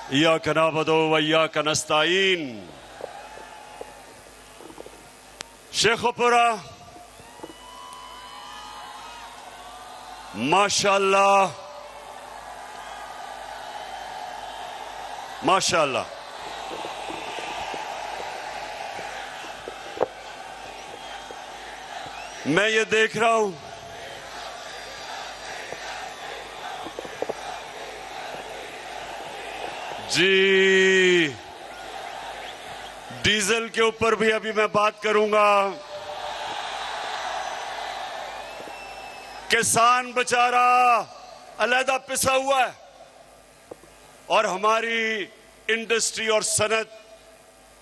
इय्याका नअबुदु व इय्याका नस्तईन। शेखुपुरा माशाअल्लाह माशाअल्लाह। मैं ये देख रहा हूं जी, डीजल के ऊपर भी अभी मैं बात करूंगा। किसान बेचारा अलहदा पिसा हुआ है और हमारी इंडस्ट्री और सनत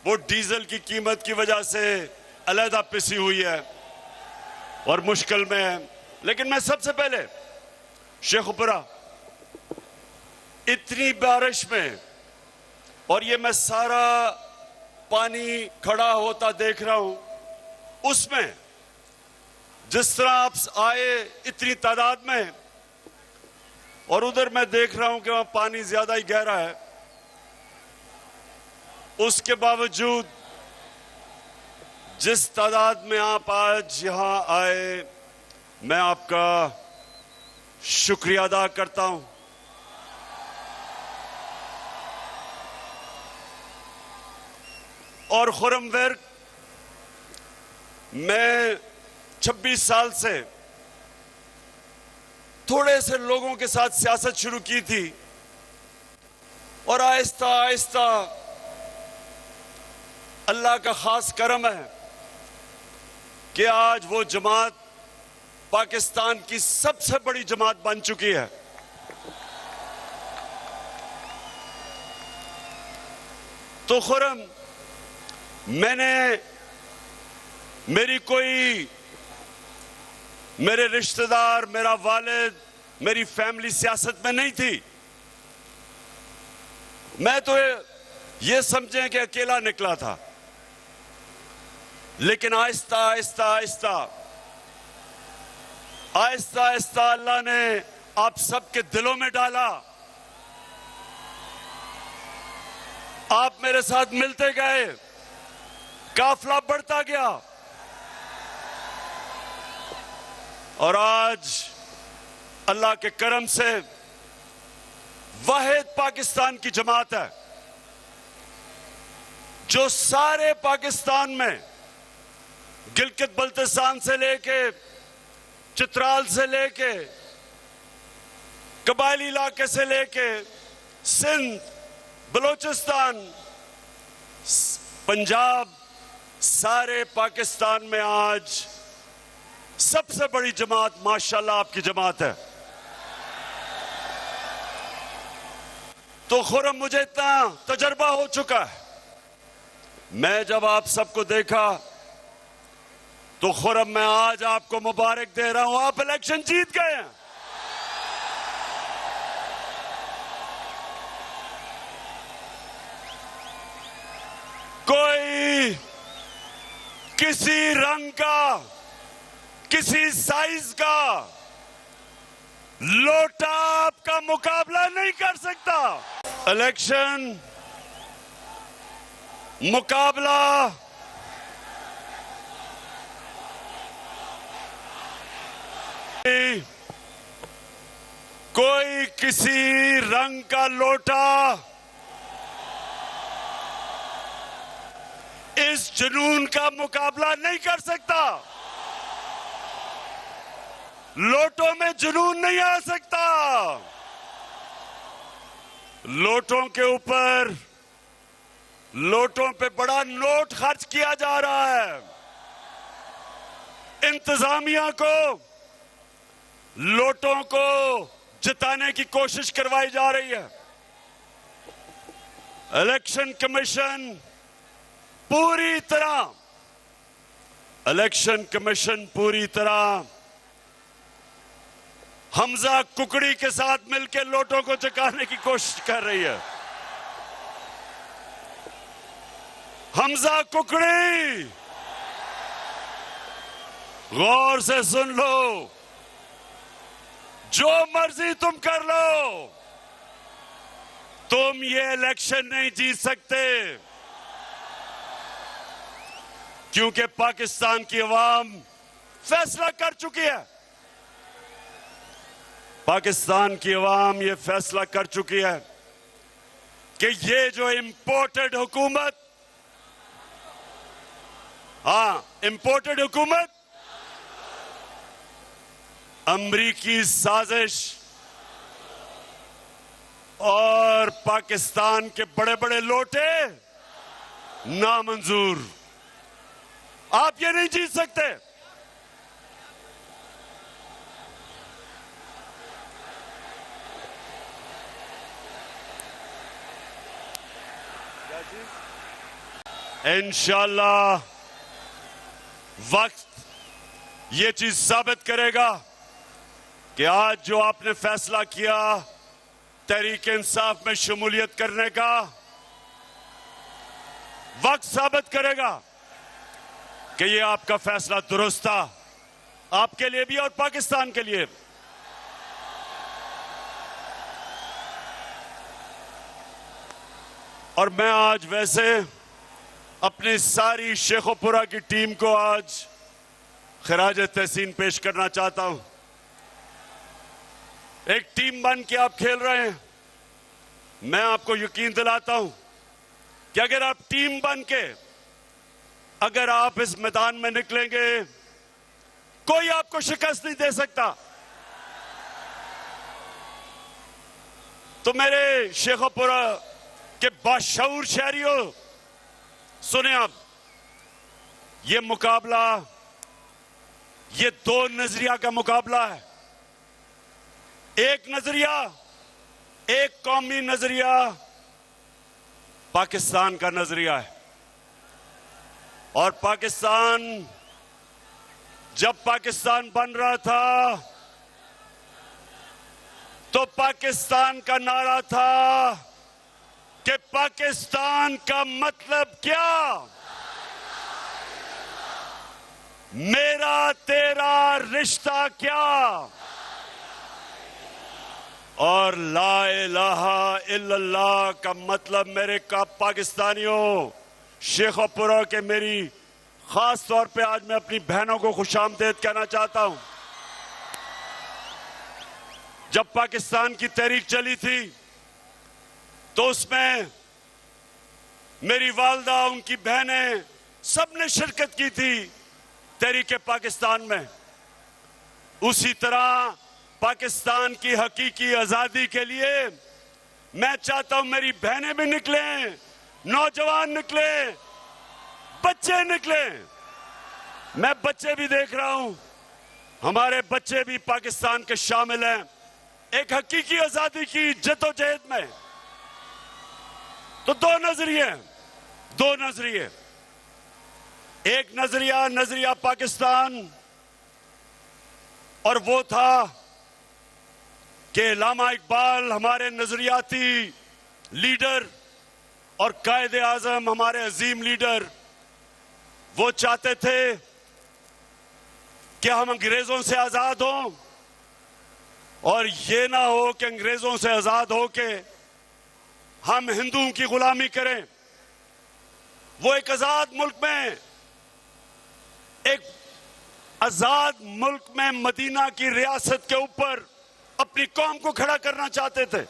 वो डीजल की कीमत की वजह से अलहदा पिसी हुई है और मुश्किल में है। लेकिन मैं सबसे पहले शेखुपुरा इतनी बारिश में, और ये मैं सारा पानी खड़ा होता देख रहा हूं, उसमें जिस तरह आप आए इतनी तादाद में, और उधर मैं देख रहा हूं कि वहां पानी ज्यादा ही गहरा है, उसके बावजूद जिस तादाद में आप आज यहां आए, मैं आपका शुक्रिया अदा करता हूं। और खुरमवर्क, मैं 26 साल से थोड़े से लोगों के साथ सियासत शुरू की थी और आहिस्ता आहिस्ता अल्लाह का खास करम है कि आज वो जमात पाकिस्तान की सबसे बड़ी जमात बन चुकी है। तो खुरम, मैंने मेरे रिश्तेदार, मेरा वालिद, मेरी फैमिली सियासत में नहीं थी। मैं तो ये समझें कि अकेला निकला था, लेकिन आहिस्ता आहिस्ता आहिस्ता आहिस्ता आहिस्ता अल्लाह ने आप सबके दिलों में डाला। आप मेरे साथ मिलते गए, काफिला बढ़ता गया और आज अल्लाह के करम से वाहिद पाकिस्तान की जमात है जो सारे पाकिस्तान में गिलगित बल्तिस्तान से लेके, चित्राल से लेके, कबायली इलाके से लेके, सिंध, बलोचिस्तान, पंजाब, सारे पाकिस्तान में आज सबसे बड़ी जमात माशाल्लाह आपकी जमात है। तो खुरम, मुझे इतना तजर्बा हो चुका है, मैं जब आप सबको देखा तो खुरम मैं आज आपको मुबारक दे रहा हूं, आप इलेक्शन जीत गए हैं। कोई किसी रंग का, किसी साइज का लोटा आपका मुकाबला नहीं कर सकता। इलेक्शन मुकाबला कोई किसी रंग का लोटा इस जुनून का मुकाबला नहीं कर सकता। लोटों में जुनून नहीं आ सकता। लोटों के ऊपर, लोटों पे बड़ा नोट खर्च किया जा रहा है। इंतजामिया को लोटों को जिताने की कोशिश करवाई जा रही है। इलेक्शन कमीशन पूरी तरह हमजा कुकड़ी के साथ मिलकर लोटों को चकाने की कोशिश कर रही है। हमजा कुकड़ी, गौर से सुन लो, जो मर्जी तुम कर लो, तुम ये इलेक्शन नहीं जीत सकते, क्योंकि पाकिस्तान की अवाम फैसला कर चुकी है। पाकिस्तान की अवाम ये फैसला कर चुकी है कि ये जो इंपोर्टेड हुकूमत, इंपोर्टेड हुकूमत, अमरीकी साजिश और पाकिस्तान के बड़े बड़े लोटे नामंजूर। आप ये नहीं जीत सकते। इंशाअल्लाह वक्त ये चीज साबित करेगा कि आज जो आपने फैसला किया तहरीक इंसाफ में शमूलियत करने का, वक्त साबित करेगा कि ये आपका फैसला दुरुस्त था, आपके लिए भी और पाकिस्तान के लिए। और मैं आज वैसे अपनी सारी शेखोपुरा की टीम को आज खिराज तहसीन पेश करना चाहता हूं। एक टीम बन के आप खेल रहे हैं। मैं आपको यकीन दिलाता हूं कि अगर आप टीम बन के अगर आप इस मैदान में निकलेंगे, कोई आपको शिकस्त नहीं दे सकता। तो मेरे शेखोपुरा के बाशऊर शहरियों, सुने आप, ये मुकाबला, ये दो नजरिया का मुकाबला है। एक नजरिया, एक कौमी नजरिया पाकिस्तान का नजरिया है। और पाकिस्तान, जब पाकिस्तान बन रहा था तो पाकिस्तान का नारा था कि पाकिस्तान का मतलब क्या, मेरा तेरा रिश्ता क्या, और ला इलाहा इल्लल्लाह का मतलब मेरे का पाकिस्तानियों, शेखोपुरा के मेरी खास तौर पे आज मैं अपनी बहनों को खुशामदीद कहना चाहता हूं। जब पाकिस्तान की तहरीक चली थी तो उसमें मेरी वालदा, उनकी बहनें, सबने शिरकत की थी तहरीक पाकिस्तान में। उसी तरह पाकिस्तान की हकीकी आजादी के लिए मैं चाहता हूं मेरी बहनें भी निकलें, नौजवान निकले, बच्चे निकले। मैं बच्चे भी देख रहा हूं, हमारे बच्चे भी पाकिस्तान के शामिल हैं एक हकीकी आजादी की जद्दोजहद में। तो दो नजरिए, एक नजरिया पाकिस्तान, और वो था कि अल्लामा इकबाल हमारे नजरियाती लीडर और कायदे आजम, हमारे अजीम लीडर, वो चाहते थे कि हम अंग्रेजों से आजाद हों, और ये ना हो कि अंग्रेजों से आजाद हो के हम हिंदुओं की गुलामी करें। वो एक आजाद मुल्क में मदीना की रियासत के ऊपर अपनी कौम को खड़ा करना चाहते थे।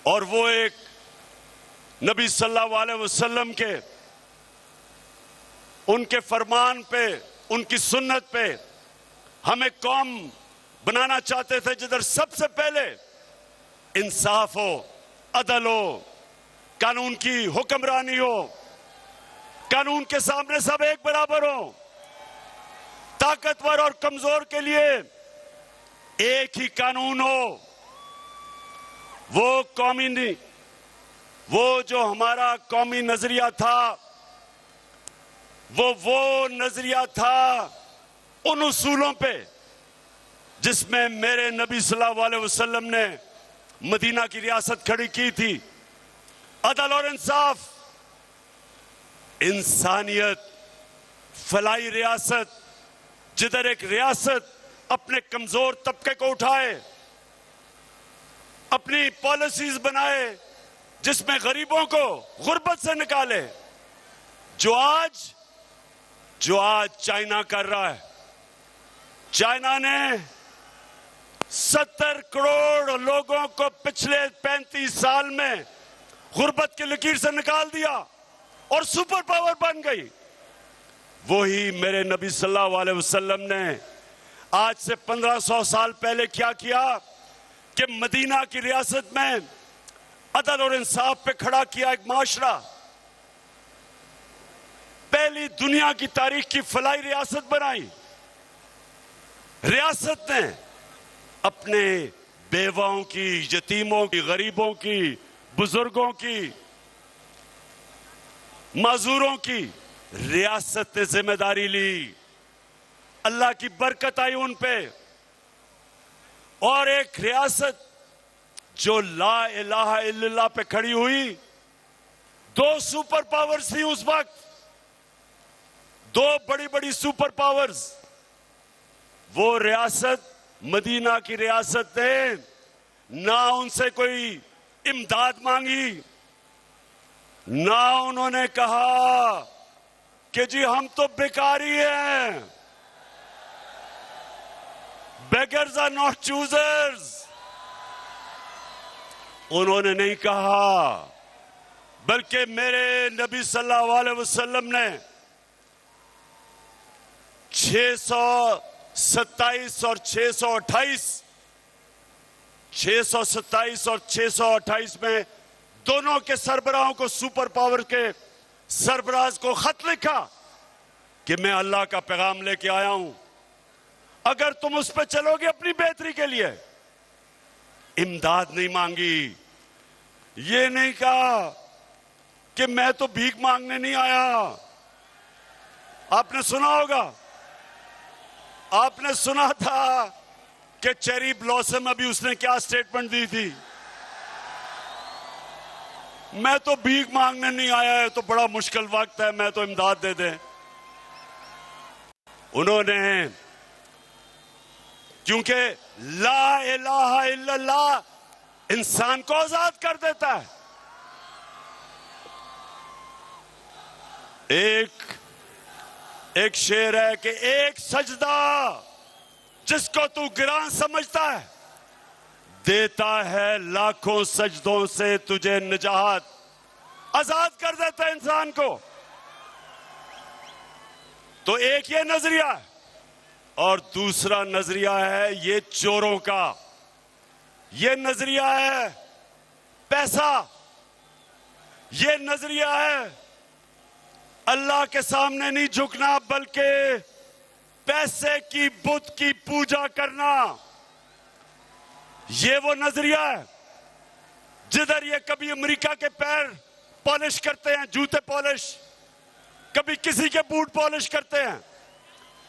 और वो एक नबी सल्लल्लाहु अलैहि वसल्लम के उनके फरमान पे, उनकी सुन्नत पे हमें कौम बनाना चाहते थे जिधर सबसे पहले इंसाफ हो, अदल हो, कानून की हुक्मरानी हो, कानून के सामने सब एक बराबर हो, ताकतवर और कमजोर के लिए एक ही कानून हो। वो कौमी नहीं, वो जो हमारा कौमी नजरिया था, वो नजरिया था उन उसूलों पे जिसमें मेरे नबी सल्लल्लाहु अलैहि वसल्लम ने मदीना की रियासत खड़ी की थी। अदल और इंसाफ, इंसानियत, फलाई रियासत, जिधर एक रियासत अपने कमजोर तबके को उठाए, अपनी पॉलिसीज बनाए जिसमें गरीबों को गुर्बत से निकाले। जो आज चाइना कर रहा है। चाइना ने 70 करोड़ लोगों को पिछले 35 साल में गुर्बत की लकीर से निकाल दिया और सुपर पावर बन गई। वही मेरे नबी सल्लल्लाहु अलैहि वसल्लम ने आज से 1500 साल पहले क्या किया कि मदीना की रियासत में अदल और इंसाफ पे खड़ा किया एक माशरा। पहली दुनिया की तारीख की फलाही रियासत बनाई। रियासत ने अपने बेवाओं की, यतीमों की, गरीबों की, बुजुर्गों की, माजूरों की रियासत ने जिम्मेदारी ली। अल्लाह की बरकत आई उन पे। और एक रियासत जो ला इलाहा इल्लल्लाह पे खड़ी हुई। 2 सुपर पावर्स थी उस वक्त, 2 बड़ी बड़ी सुपर पावर्स। वो रियासत मदीना की रियासत ने ना उनसे कोई इमदाद मांगी, ना उन्होंने कहा कि जी हम तो बेकारी हैं। Beggars are not choosers. उन्होंने नहीं कहा, बल्कि मेरे नबी सल्लल्लाहु अलैहि वसल्लम ने 627 और 628 में दोनों के सरबराहों को, सुपर पावर के सरबराज को खत लिखा कि मैं अल्लाह का पैगाम लेके आया हूं। अगर तुम उस पर चलोगे अपनी बेहतरी के लिए। इमदाद नहीं मांगी। ये नहीं कहा कि मैं तो भीख मांगने नहीं आया। आपने सुना होगा, आपने सुना था कि चेरी ब्लॉसम अभी उसने क्या स्टेटमेंट दी थी, मैं तो भीख मांगने नहीं आया है, तो बड़ा मुश्किल वक्त है, मैं तो इमदाद दे दें। उन्होंने, क्योंकि ला इलाहा इल्लल्लाह इंसान को आजाद कर देता है। एक शेर है कि एक सजदा जिसको तू गिरां समझता है, देता है लाखों सजदों से तुझे निजात। आजाद कर देता है इंसान को। तो एक ये नजरिया है, और दूसरा नजरिया है ये चोरों का। ये नजरिया है पैसा। ये नजरिया है अल्लाह के सामने नहीं झुकना, बल्कि पैसे की बुत की पूजा करना। ये वो नजरिया है जिधर ये कभी अमेरिका के पैर पॉलिश करते हैं, जूते पॉलिश, कभी किसी के बूट पॉलिश करते हैं।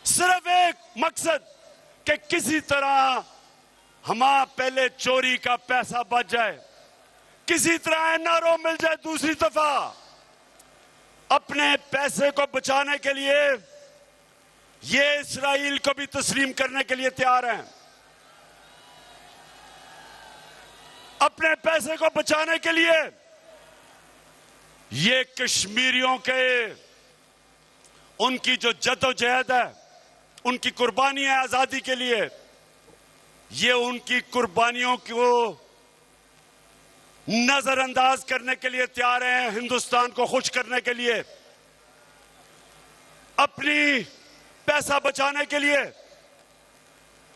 सिर्फ एक मकसद कि किसी तरह हमारा पहले चोरी का पैसा बच जाए, किसी तरह एनआरओ मिल जाए। दूसरी दफा अपने पैसे को बचाने के लिए ये इस्राइल को भी तस्लीम करने के लिए तैयार हैं। अपने पैसे को बचाने के लिए ये कश्मीरियों के, उनकी जो जद्दोजहद है, उनकी कुर्बानी है आजादी के लिए, ये उनकी कुर्बानियों को नजरअंदाज करने के लिए तैयार हैं। हिंदुस्तान को खुश करने के लिए, अपनी पैसा बचाने के लिए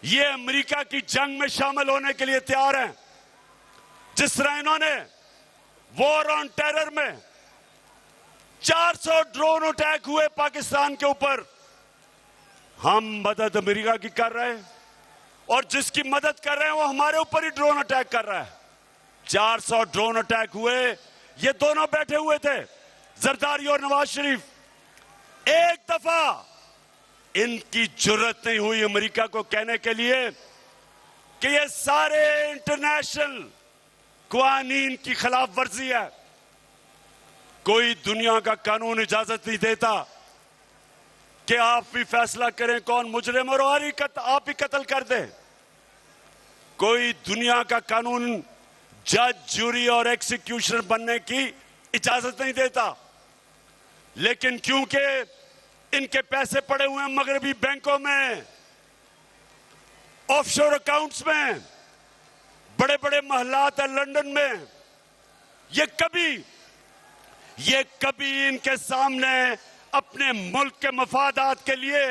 ये अमेरिका की जंग में शामिल होने के लिए तैयार हैं। जिस तरह इन्होंने वॉर ऑन टेरर में 400 ड्रोन अटैक हुए पाकिस्तान के ऊपर, हम मदद अमेरिका की कर रहे हैं, और जिसकी मदद कर रहे हैं वो हमारे ऊपर ही ड्रोन अटैक कर रहा है। 400 ड्रोन अटैक हुए, ये दोनों बैठे हुए थे, जरदारी और नवाज शरीफ। एक दफा इनकी जुर्रत नहीं हुई अमेरिका को कहने के लिए कि ये सारे इंटरनेशनल कानून की खिलाफ वर्जी है। कोई दुनिया का कानून इजाजत नहीं देता कि आप भी फैसला करें कौन मुजरिम और आप ही कत्ल कर दे। कोई दुनिया का कानून जज, जूरी और एक्सिक्यूशनर बनने की इजाजत नहीं देता। लेकिन क्योंकि इनके पैसे पड़े हुए हैं मगरबी बैंकों में, ऑफशोर अकाउंट्स में, बड़े बड़े महलात है लंदन में, ये कभी इनके सामने अपने मुल्क के मफादात के लिए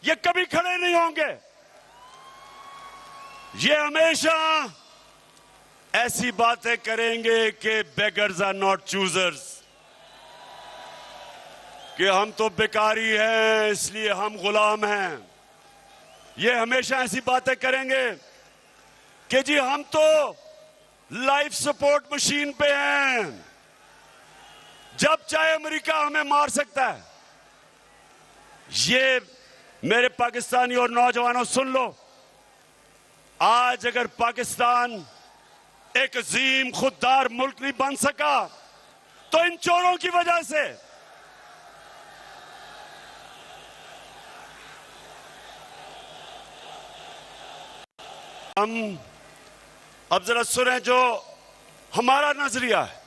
ये कभी खड़े नहीं होंगे। ये हमेशा ऐसी बातें करेंगे कि बेगर्स आर नॉट चूजर्स, कि हम तो बेकारी हैं इसलिए हम गुलाम हैं। ये हमेशा ऐसी बातें करेंगे कि जी हम तो लाइफ सपोर्ट मशीन पे हैं, जब चाहे अमेरिका हमें मार सकता है। ये मेरे पाकिस्तानी और नौजवानों सुन लो, आज अगर पाकिस्तान एक अजीम खुददार मुल्क नहीं बन सका तो इन चोरों की वजह से। हम अब जरा सुने जो हमारा नजरिया है,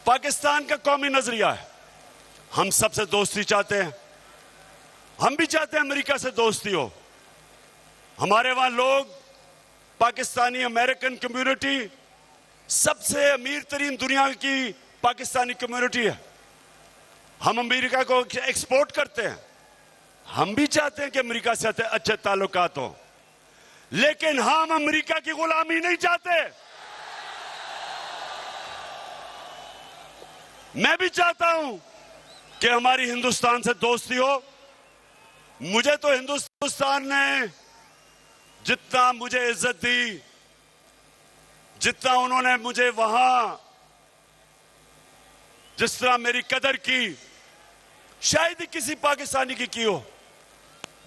पाकिस्तान का कौमी नजरिया है। हम सबसे दोस्ती चाहते हैं, हम भी चाहते हैं अमेरिका से दोस्ती हो। हमारे वहां लोग, पाकिस्तानी अमेरिकन कम्युनिटी सबसे अमीर तरीन दुनिया की पाकिस्तानी कम्युनिटी है। हम अमेरिका को एक्सपोर्ट करते हैं, हम भी चाहते हैं कि अमेरिका से अच्छे ताल्लुकात हो, लेकिन हम अमेरिका की गुलामी नहीं चाहते। मैं भी चाहता हूं कि हमारी हिंदुस्तान से दोस्ती हो। मुझे तो हिंदुस्तान ने जितना मुझे इज्जत दी, जितना उन्होंने मुझे वहां जिस तरह मेरी कदर की, शायद ही किसी पाकिस्तानी की हो।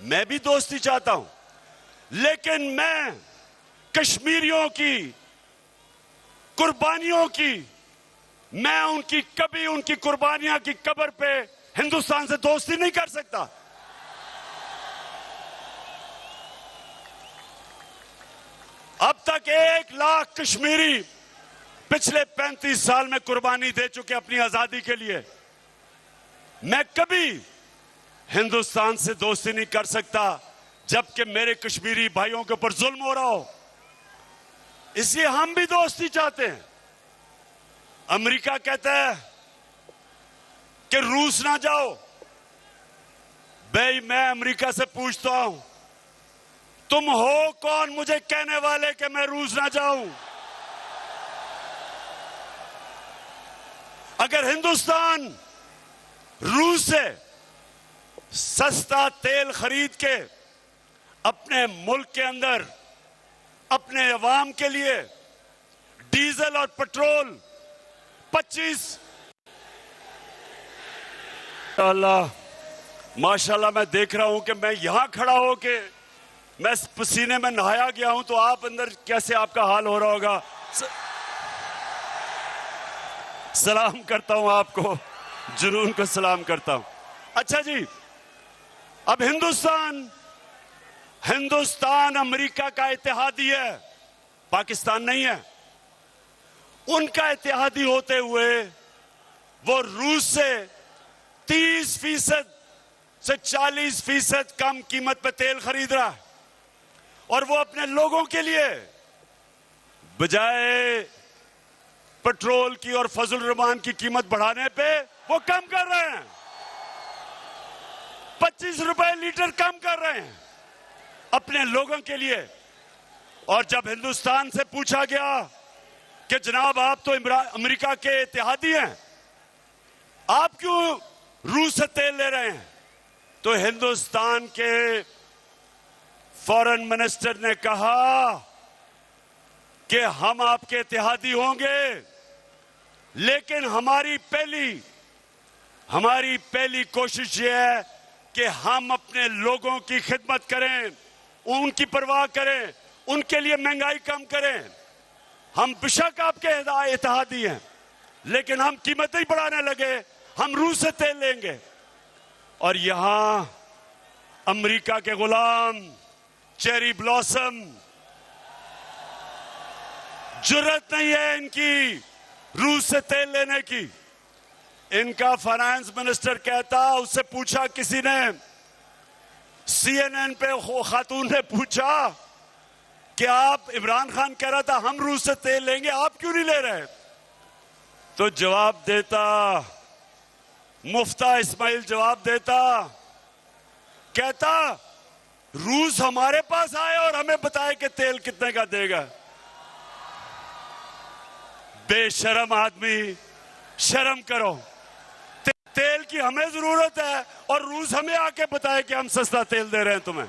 मैं भी दोस्ती चाहता हूं, लेकिन मैं कश्मीरियों की कुर्बानियों की, मैं उनकी कभी उनकी कुर्बानियां की कब्र पे हिंदुस्तान से दोस्ती नहीं कर सकता। अब तक 1 लाख कश्मीरी पिछले 35 साल में कुर्बानी दे चुके अपनी आजादी के लिए। मैं कभी हिंदुस्तान से दोस्ती नहीं कर सकता जबकि मेरे कश्मीरी भाइयों के ऊपर जुल्म हो रहा हो। इसलिए हम भी दोस्ती चाहते हैं। अमेरिका कहता है कि रूस ना जाओ। भाई मैं अमेरिका से पूछता हूं, तुम हो कौन मुझे कहने वाले कि मैं रूस ना जाऊं? अगर हिंदुस्तान रूस से सस्ता तेल खरीद के अपने मुल्क के अंदर अपने अवाम के लिए डीजल और पेट्रोल 25 अल्लाह माशाल्लाह, मैं देख रहा हूं कि मैं यहां खड़ा हो के मैं पसीने में नहाया गया हूं, तो आप अंदर कैसे आपका हाल हो रहा होगा। सलाम करता हूं आपको, जुनून को सलाम करता हूं। अच्छा जी, अब हिंदुस्तान अमेरिका का इत्तेहादी है, पाकिस्तान नहीं है। उनका इत्तेहादी होते हुए वो रूस से 30% से 40% कम कीमत पे तेल खरीद रहा है, और वो अपने लोगों के लिए बजाय पेट्रोल की और फजल रहमान की कीमत बढ़ाने पे वो कम कर रहे हैं। 25 रुपए लीटर कम कर रहे हैं अपने लोगों के लिए। और जब हिंदुस्तान से पूछा गया कि जनाब आप तो अमेरिका के इत्तेहादी हैं, आप क्यों रूस से तेल ले रहे हैं, तो हिंदुस्तान के फॉरेन मिनिस्टर ने कहा कि हम आपके इत्तेहादी होंगे, लेकिन हमारी पहली कोशिश ये है कि हम अपने लोगों की खिदमत करें, उनकी परवाह करें, उनके लिए महंगाई कम करें। हम बेशक आपके इत्तेहादी हैं, लेकिन हम कीमत नहीं बढ़ाने लगे, हम रूस से तेल लेंगे। और यहां अमेरिका के गुलाम चेरी ब्लॉसम जुर्रत नहीं है इनकी रूस से तेल लेने की। इनका फाइनेंस मिनिस्टर कहता, उससे पूछा किसी ने, CNN पे खातून ने पूछा कि आप, इमरान खान कह रहा था हम रूस से तेल लेंगे, आप क्यों नहीं ले रहे? तो जवाब देता, मुफ्ता इस्माइल जवाब देता, कहता रूस हमारे पास आए और हमें बताए कि तेल कितने का देगा। बेशरम आदमी, शर्म करो। तेल की हमें जरूरत है और रूस हमें आके बताए कि हम सस्ता तेल दे रहे हैं तुम्हें।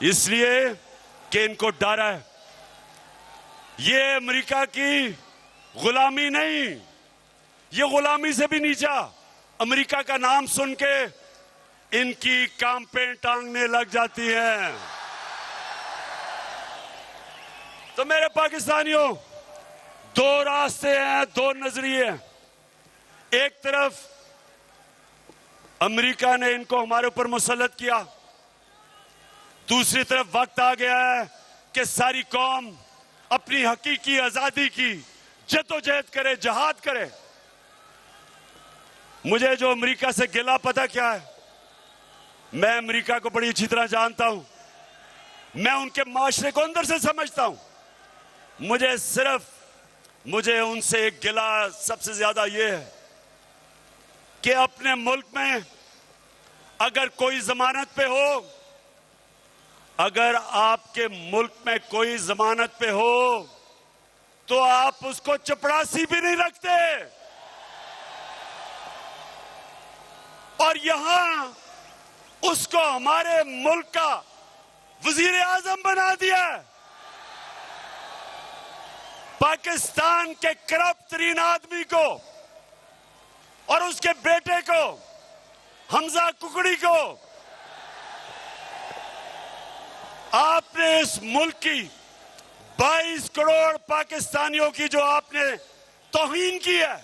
इसलिए कि इनको डर है। ये अमेरिका की गुलामी नहीं, ये गुलामी से भी नीचा। अमेरिका का नाम सुन के इनकी कांपें टांगने लग जाती हैं। तो मेरे पाकिस्तानियों, दो रास्ते हैं, दो नजरिए हैं। एक तरफ अमेरिका ने इनको हमारे ऊपर मुसल्लत किया, दूसरी तरफ वक्त आ गया है कि सारी कौम अपनी हकीकी आजादी की जद्दोजहद करे, जहाद करे। मुझे जो अमेरिका से गिला पता क्या है? मैं अमेरिका को बड़ी अच्छी तरह जानता हूं, मैं उनके माशरे को अंदर से समझता हूं। मुझे उनसे एक गिला सबसे ज्यादा ये है कि अपने मुल्क में अगर कोई जमानत पे हो, अगर आपके मुल्क में कोई जमानत पे हो तो आप उसको चपरासी भी नहीं रखते। और यहां उसको हमारे मुल्क का वजीर आजम बना दिया। पाकिस्तान के करप्ट तरीन आदमी को और उसके बेटे को, हमजा कुकड़ी को, आपने इस मुल्क की 22 करोड़ पाकिस्तानियों की जो आपने तौहीन की है,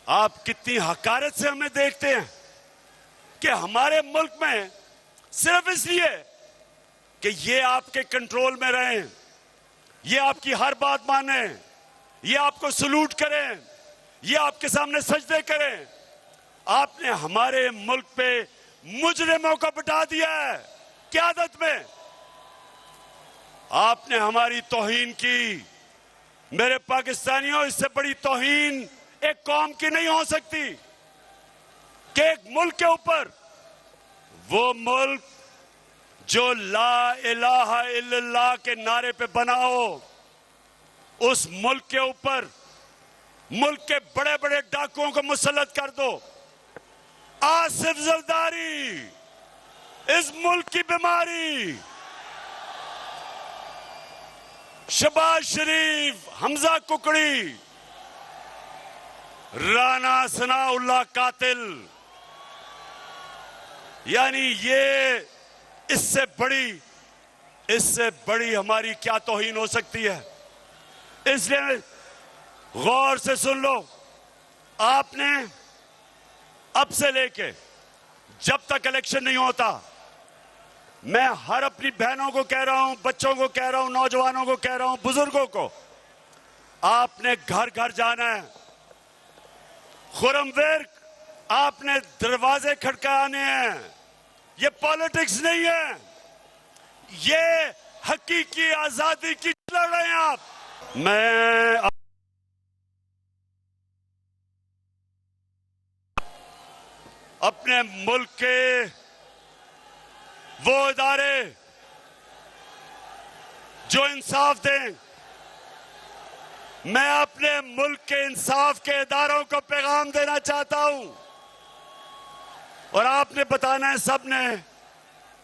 आप कितनी हकारत से हमें देखते हैं कि हमारे मुल्क में सिर्फ इसलिए कि ये आपके कंट्रोल में रहें, ये आपकी हर बात माने, ये आपको सलूट करें, ये आपके सामने सजदे करें, आपने हमारे मुल्क पे मुजरिमों को बिठा दिया है क़यादत में। आपने हमारी तौहीन की। मेरे पाकिस्तानियों, इससे बड़ी तौहीन एक कौम की नहीं हो सकती कि एक मुल्क के ऊपर, वो मुल्क जो ला इलाहा इल्लल्लाह के नारे पे बना हो, उस मुल्क के ऊपर मुल्क के बड़े बड़े डाकुओं को मुसल्लत कर दो। आसिफ जरदारी इस मुल्क की बीमारी, शहबाज शरीफ, हमजा कुकड़ी, राना सनाउल्लाह कातिल, यानी ये इससे बड़ी हमारी क्या तौहीन हो सकती है? इसलिए गौर से सुन लो, आपने अब से लेके जब तक इलेक्शन नहीं होता, मैं हर अपनी बहनों को कह रहा हूं, बच्चों को कह रहा हूं, नौजवानों को कह रहा हूं, बुजुर्गों को, आपने घर घर जाना है। खुरमवेर आपने दरवाजे खटकाने हैं। ये पॉलिटिक्स नहीं है, ये हकीकी आजादी की लड़ रहे हैं आप। मैं अपने मुल्क के वो इदारे जो इंसाफ दें, मैं अपने मुल्क के इंसाफ के इदारों को पैगाम देना चाहता हूं। और आपने बताना है सबने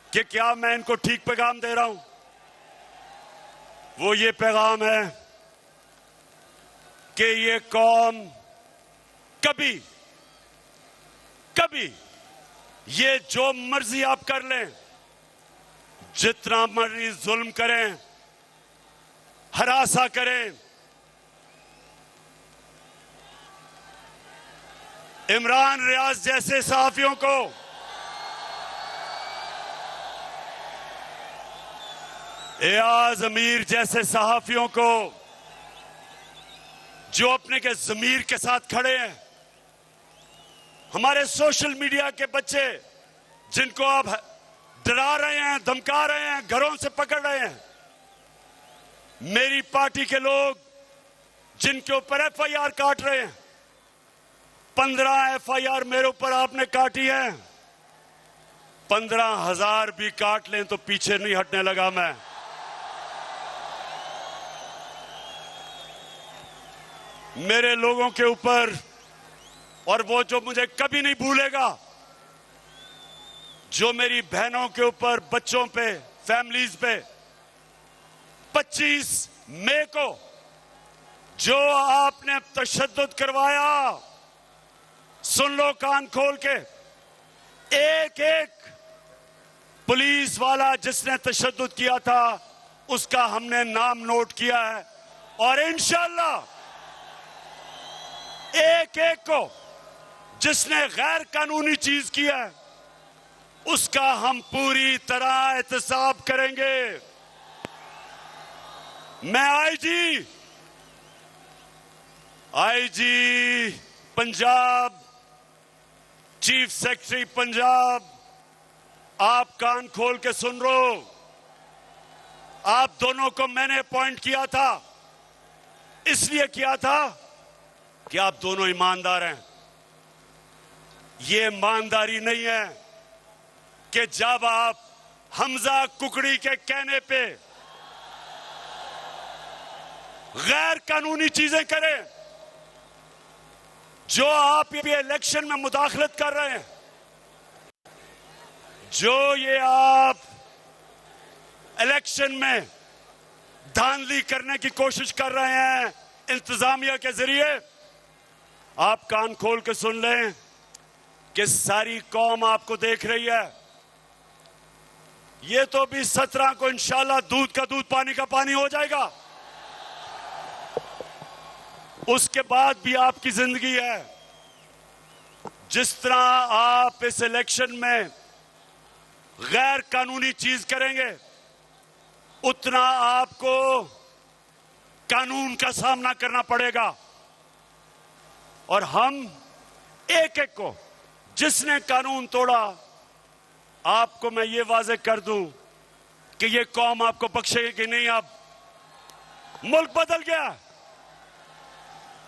कि क्या मैं इनको ठीक पैगाम दे रहा हूं। वो ये पैगाम है कि ये कौम कभी ये जो मर्जी आप कर लें, जितना मर्जी जुल्म करें, हरासा करें, इमरान रियाज जैसे सहाफियों को एयाज अमीर जैसे सहाफियों को जो अपने के ज़मीर के साथ खड़े हैं, हमारे सोशल मीडिया के बच्चे जिनको आप डरा रहे हैं, धमका रहे हैं, घरों से पकड़ रहे हैं, मेरी पार्टी के लोग जिनके ऊपर एफआईआर काट रहे हैं, 15 एफआईआर मेरे ऊपर आपने काटी है, 15,000 भी काट लें तो पीछे नहीं हटने लगा मैं। मेरे लोगों के ऊपर, और वो जो मुझे कभी नहीं भूलेगा, जो मेरी बहनों के ऊपर, बच्चों पे, फैमिलीज पे 25 मई को जो आपने तशद्दुद करवाया, सुन लो कान खोल के, एक एक पुलिस वाला जिसने तशद्दुद किया था उसका हमने नाम नोट किया है, और इंशाअल्लाह एक एक को जिसने गैर कानूनी चीज की है उसका हम पूरी तरह एहतसाब करेंगे। मैं IG Punjab, chief secretary Punjab, आप कान खोल के सुन लो, आप दोनों को मैंने अपॉइंट किया था, इसलिए किया था कि आप दोनों ईमानदार हैं। ये ईमानदारी नहीं है कि जब आप हमजा कुकड़ी के कहने पे गैर कानूनी चीजें करें, जो आप ये इलेक्शन में मुदाखलत कर रहे हैं, जो ये आप इलेक्शन में धांधली करने की कोशिश कर रहे हैं इंतजामिया के जरिए, आप कान खोल के सुन लें कि सारी कौम आपको देख रही है। ये तो भी 17 को इंशाल्लाह दूध का दूध पानी का पानी हो जाएगा, उसके बाद भी आपकी जिंदगी है। जिस तरह आप इस इलेक्शन में गैर कानूनी चीज करेंगे, उतना आपको कानून का सामना करना पड़ेगा, और हम एक एक को जिसने कानून तोड़ा, आपको मैं ये वाजे कर दूं कि ये कौम आपको बख्शेगी कि नहीं। अब मुल्क बदल गया,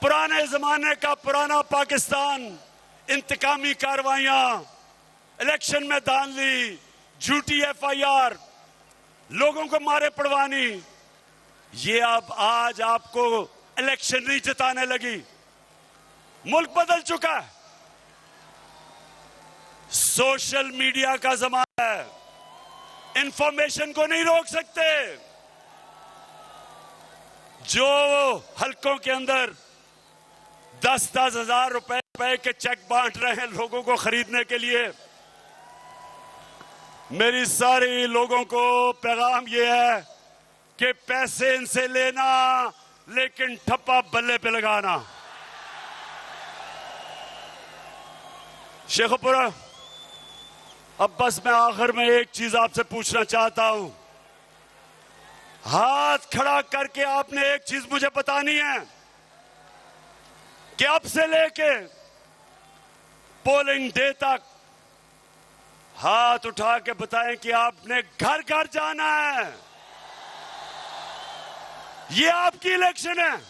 पुराने जमाने का पुराना पाकिस्तान, इंतकामी कार्रवाइयां, इलेक्शन में धांधली, झूठी एफआईआर, लोगों को मारे पड़वानी, ये अब आज आपको इलेक्शन नहीं जिताने लगी। मुल्क बदल चुका है, सोशल मीडिया का जमाना है, इंफॉर्मेशन को नहीं रोक सकते। जो हलकों के अंदर 10-10 हजार रुपए के चेक बांट रहे हैं लोगों को खरीदने के लिए, मेरी सारी लोगों को पैगाम यह है कि पैसे इनसे लेना, लेकिन ठप्पा बल्ले पे लगाना। शेखपुरा, अब बस मैं आखिर में एक चीज आपसे पूछना चाहता हूं, हाथ खड़ा करके आपने एक चीज मुझे बतानी है कि अब से लेके पोलिंग डे तक हाथ उठा के बताएं कि आपने घर घर जाना है। ये आपकी इलेक्शन है,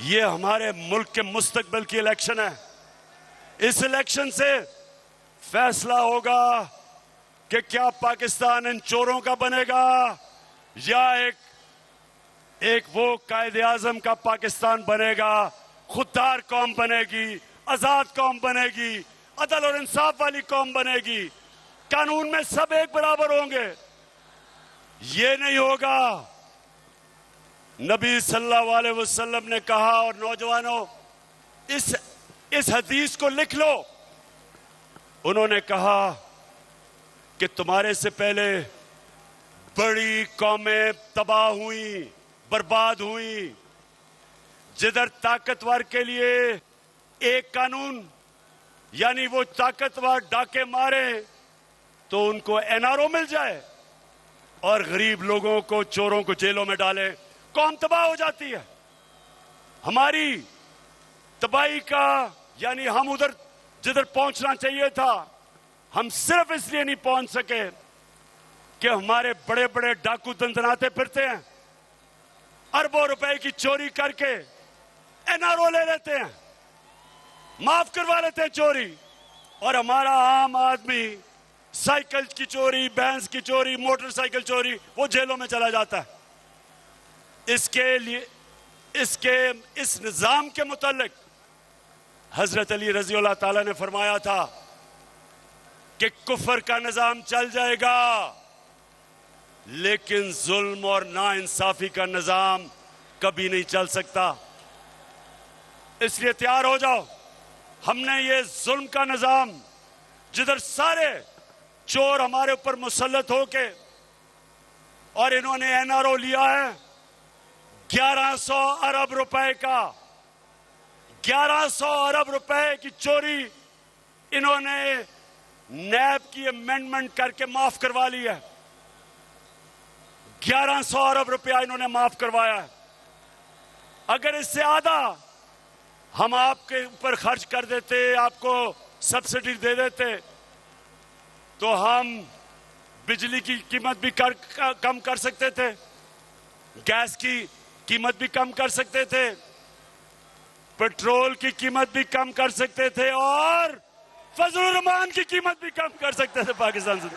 ये हमारे मुल्क के मुस्तकबिल की इलेक्शन है। इस इलेक्शन से फैसला होगा कि क्या पाकिस्तान इन चोरों का बनेगा या एक वो कायदे आजम का पाकिस्तान बनेगा, खुददार कौम बनेगी, आजाद कौम बनेगी, अदल और इंसाफ वाली कौम बनेगी, कानून में सब एक बराबर होंगे। ये नहीं होगा। नबी सल्लल्लाहु अलैहि वसल्लम ने कहा, और नौजवानों इस हदीस को लिख लो, उन्होंने कहा कि तुम्हारे से पहले बड़ी कौमें तबाह हुई, बर्बाद हुई, जिधर ताकतवर के लिए एक कानून, यानी वो ताकतवर डाके मारे तो उनको एनआरओ मिल जाए, और गरीब लोगों को, चोरों को जेलों में डालें, कौम तबाह हो जाती है। हमारी तबाही का यानी हम उधर जिधर पहुंचना चाहिए था, हम सिर्फ इसलिए नहीं पहुंच सके कि हमारे बड़े बड़े डाकू दंदनाते फिरते हैं, अरबों रुपए की चोरी करके एनआरओ ले लेते हैं, माफ करवा लेते हैं चोरी, और हमारा आम आदमी साइकिल की चोरी, भैंस की चोरी, मोटरसाइकिल चोरी, वो जेलों में चला जाता है। इसके लिए इस निजाम के मुतालिक हजरत अली रजी अल्लाह ताला ने फरमाया था कि कुफर का निजाम चल जाएगा, लेकिन जुल्म और नाइंसाफी का निजाम कभी नहीं चल सकता। इसलिए तैयार हो जाओ। हमने ये जुल्म का निजाम, जिधर सारे चोर हमारे ऊपर मुसल्लत होके, और इन्होंने एनआरओ लिया है 1100 अरब रुपए का, 1100 अरब रुपए की चोरी इन्होंने नैब की अमेंडमेंट करके माफ करवा ली है। 1100 अरब रुपया इन्होंने माफ करवाया है। अगर इससे आधा हम आपके ऊपर खर्च कर देते, आपको सब्सिडी दे देते, तो हम बिजली की कीमत भी कम कर सकते थे, गैस की कीमत भी कम कर सकते थे, पेट्रोल की कीमत भी कम कर सकते थे, और फजलुर रहमान की कीमत भी कम कर सकते थे पाकिस्तान से।